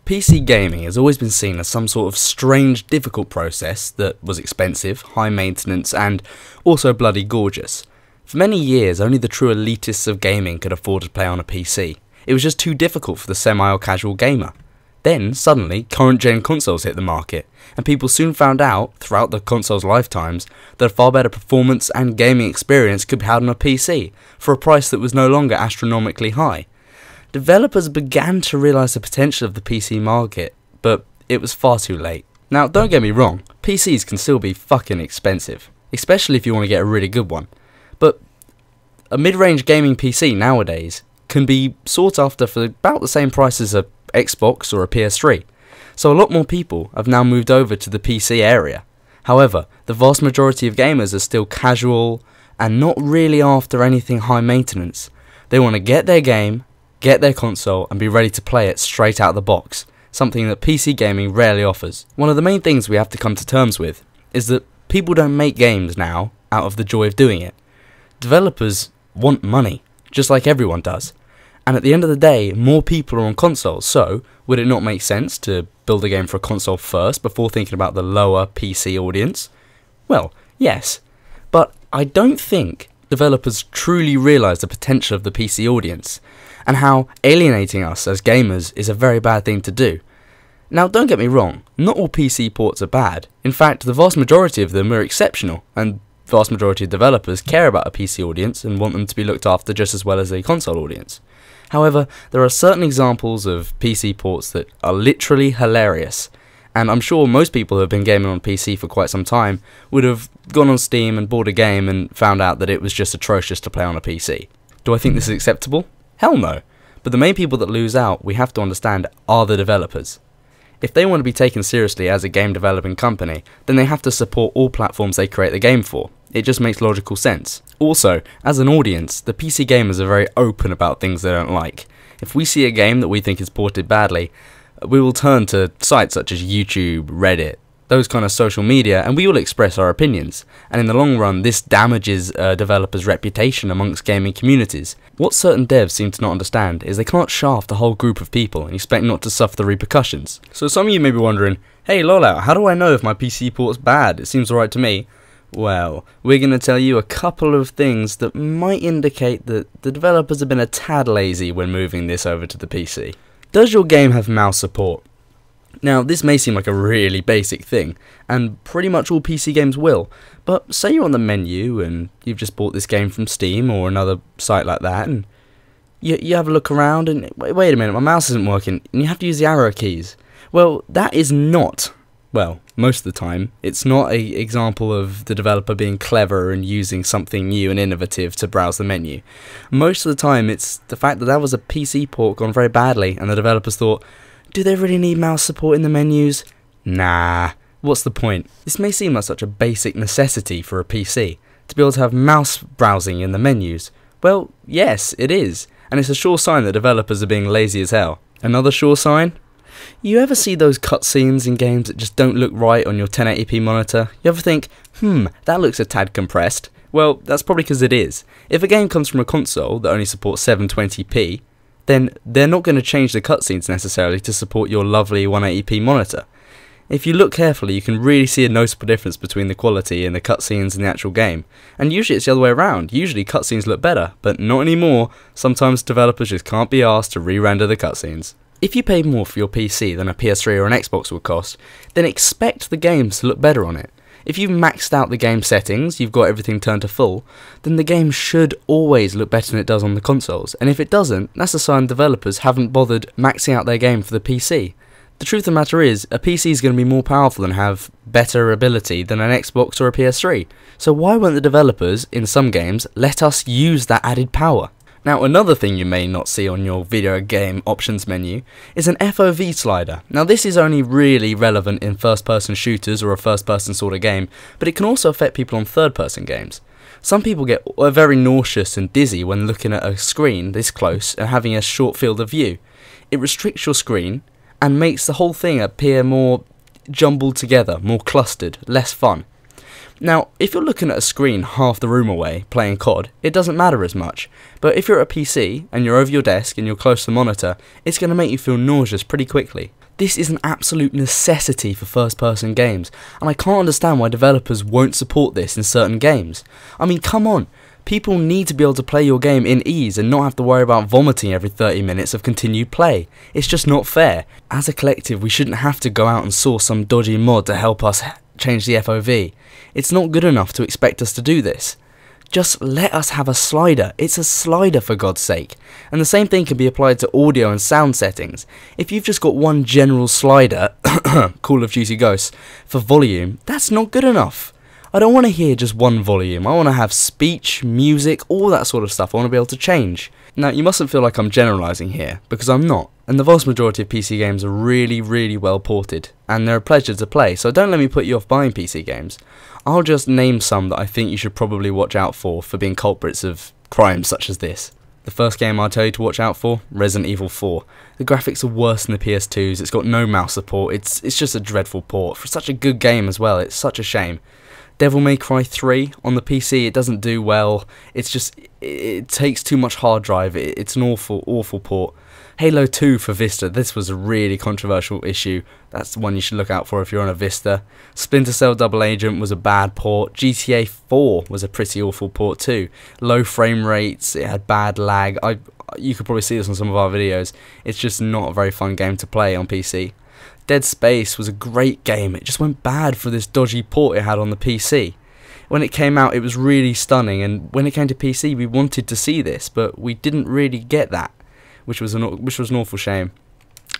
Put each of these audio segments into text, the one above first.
PC gaming has always been seen as some sort of strange, difficult process that was expensive, high maintenance, and also bloody gorgeous. For many years, only the true elitists of gaming could afford to play on a PC. It was just too difficult for the semi or casual gamer. Then, suddenly, current-gen consoles hit the market, and people soon found out, throughout the console's lifetimes, that a far better performance and gaming experience could be had on a PC, for a price that was no longer astronomically high. Developers began to realise the potential of the PC market, but it was far too late. Now, don't get me wrong, PCs can still be fucking expensive, especially if you want to get a really good one, but a mid-range gaming PC nowadays can be sought after for about the same price as a Xbox or a PS3, so a lot more people have now moved over to the PC area. However, the vast majority of gamers are still casual and not really after anything high maintenance. They want to get their game, get their console, and be ready to play it straight out of the box, something that PC gaming rarely offers. One of the main things we have to come to terms with is that people don't make games now out of the joy of doing it. Developers want money, just like everyone does. And at the end of the day, more people are on consoles, so would it not make sense to build a game for a console first before thinking about the lower PC audience? Well, yes, but I don't think developers truly realise the potential of the PC audience, and how alienating us as gamers is a very bad thing to do. Now, don't get me wrong, not all PC ports are bad. In fact, the vast majority of them are exceptional, and the vast majority of developers care about a PC audience and want them to be looked after just as well as a console audience. However, there are certain examples of PC ports that are literally hilarious, and I'm sure most people who have been gaming on PC for quite some time would have gone on Steam and bought a game and found out that it was just atrocious to play on a PC. Do I think this is acceptable? Hell no. But the main people that lose out, we have to understand, are the developers. If they want to be taken seriously as a game developing company, then they have to support all platforms they create the game for. It just makes logical sense. Also, as an audience, the PC gamers are very open about things they don't like. If we see a game that we think is ported badly, we will turn to sites such as YouTube, Reddit, those kind of social media, and we will express our opinions. And in the long run, this damages a developer's reputation amongst gaming communities. What certain devs seem to not understand is they can't shaft a whole group of people and expect not to suffer the repercussions. So some of you may be wondering, hey LOLOUT, how do I know if my PC port's bad? It seems alright to me. Well, we're going to tell you a couple of things that might indicate that the developers have been a tad lazy when moving this over to the PC. Does your game have mouse support? Now, this may seem like a really basic thing, and pretty much all PC games will, but say you're on the menu and you've just bought this game from Steam or another site like that, and you have a look around and, wait a minute, my mouse isn't working, and you have to use the arrow keys. Well, that is not, well, most of the time, it's not an example of the developer being clever and using something new and innovative to browse the menu. Most of the time, it's the fact that that was a PC port gone very badly, and the developers thought, do they really need mouse support in the menus? Nah, what's the point? This may seem like such a basic necessity for a PC, to be able to have mouse browsing in the menus. Well, yes, it is, and it's a sure sign that developers are being lazy as hell. Another sure sign? You ever see those cutscenes in games that just don't look right on your 1080p monitor? You ever think, that looks a tad compressed? Well, that's probably because it is. If a game comes from a console that only supports 720p, then they're not going to change the cutscenes necessarily to support your lovely 180p monitor. If you look carefully, you can really see a noticeable difference between the quality in the cutscenes and the actual game. And usually it's the other way around. Usually cutscenes look better, but not anymore. Sometimes developers just can't be asked to re-render the cutscenes. If you paid more for your PC than a PS3 or an Xbox would cost, then expect the games to look better on it. If you've maxed out the game settings, you've got everything turned to full, then the game should always look better than it does on the consoles, and if it doesn't, that's a sign developers haven't bothered maxing out their game for the PC. The truth of the matter is, a PC is going to be more powerful and have better ability than an Xbox or a PS3, so why won't the developers, in some games, let us use that added power? Now, another thing you may not see on your video game options menu is an FOV slider. Now, this is only really relevant in first-person shooters or a first-person sort of game, but it can also affect people on third-person games. Some people get very nauseous and dizzy when looking at a screen this close and having a short field of view. It restricts your screen and makes the whole thing appear more jumbled together, more clustered, less fun. Now, if you're looking at a screen half the room away, playing COD, it doesn't matter as much, but if you're at a PC, and you're over your desk, and you're close to the monitor, it's going to make you feel nauseous pretty quickly. This is an absolute necessity for first-person games, and I can't understand why developers won't support this in certain games. I mean, come on. People need to be able to play your game in ease and not have to worry about vomiting every 30 minutes of continued play. It's just not fair. As a collective, we shouldn't have to go out and source some dodgy mod to help us change the FOV. It's not good enough to expect us to do this. Just let us have a slider. It's a slider, for God's sake. And the same thing can be applied to audio and sound settings. If you've just got one general slider, Call of Duty Ghosts, for volume, that's not good enough. I don't want to hear just one volume. I want to have speech, music, all that sort of stuff I want to be able to change. Now, you mustn't feel like I'm generalising here, because I'm not. And the vast majority of PC games are really, really well ported, and they're a pleasure to play, so don't let me put you off buying PC games. I'll just name some that I think you should probably watch out for being culprits of crimes such as this. The first game I'll tell you to watch out for, Resident Evil 4. The graphics are worse than the PS2's, it's got no mouse support, it's just a dreadful port. For such a good game as well, it's such a shame. Devil May Cry 3 on the PC, it doesn't do well, it takes too much hard drive, it's an awful port. Halo 2 for Vista, this was a really controversial issue, that's the one you should look out for if you're on a Vista. Splinter Cell Double Agent was a bad port, GTA 4 was a pretty awful port too. Low frame rates, it had bad lag, you could probably see this on some of our videos, it's just not a very fun game to play on PC. Dead Space was a great game, it just went bad for this dodgy port it had on the PC. When it came out it was really stunning, and when it came to PC we wanted to see this, but we didn't really get that, which was an awful shame.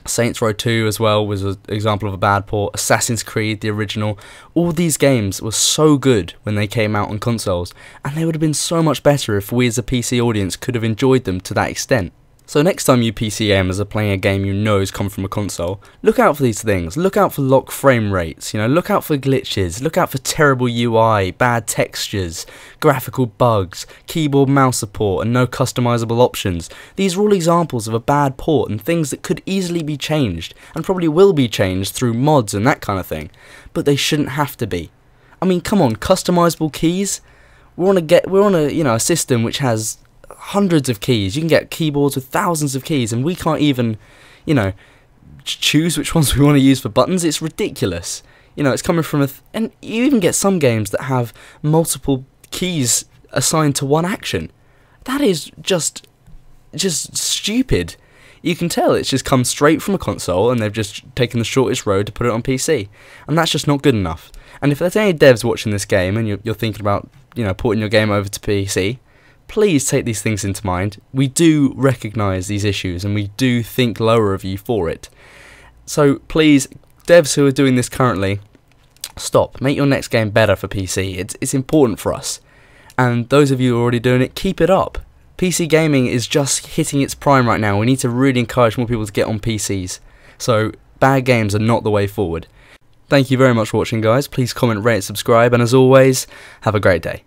Saints Row 2 as well was an example of a bad port. Assassin's Creed, the original, all these games were so good when they came out on consoles, and they would have been so much better if we as a PC audience could have enjoyed them to that extent. So next time you PC gamers are playing a game you know has come from a console, look out for these things. Look out for lock frame rates, look out for glitches, look out for terrible UI, bad textures, graphical bugs, keyboard mouse support and no customizable options. These are all examples of a bad port and things that could easily be changed, and probably will be changed through mods and that kind of thing, but they shouldn't have to be. I mean, come on, customizable keys? We're on a system which has hundreds of keys. You can get keyboards with thousands of keys, and we can't even, choose which ones we want to use for buttons. It's ridiculous. It's coming from and you even get some games that have multiple keys assigned to one action. That is just stupid. You can tell it's just come straight from a console, and they've just taken the shortest road to put it on PC, and that's just not good enough. And if there's any devs watching this game, and you're thinking about, porting your game over to PC, please take these things into mind. We do recognise these issues, and we do think lower of you for it. So please, devs who are doing this currently, stop. Make your next game better for PC. It's important for us. And those of you who are already doing it, keep it up. PC gaming is just hitting its prime right now. We need to really encourage more people to get on PCs. So bad games are not the way forward. Thank you very much for watching, guys. Please comment, rate, subscribe, and as always, have a great day.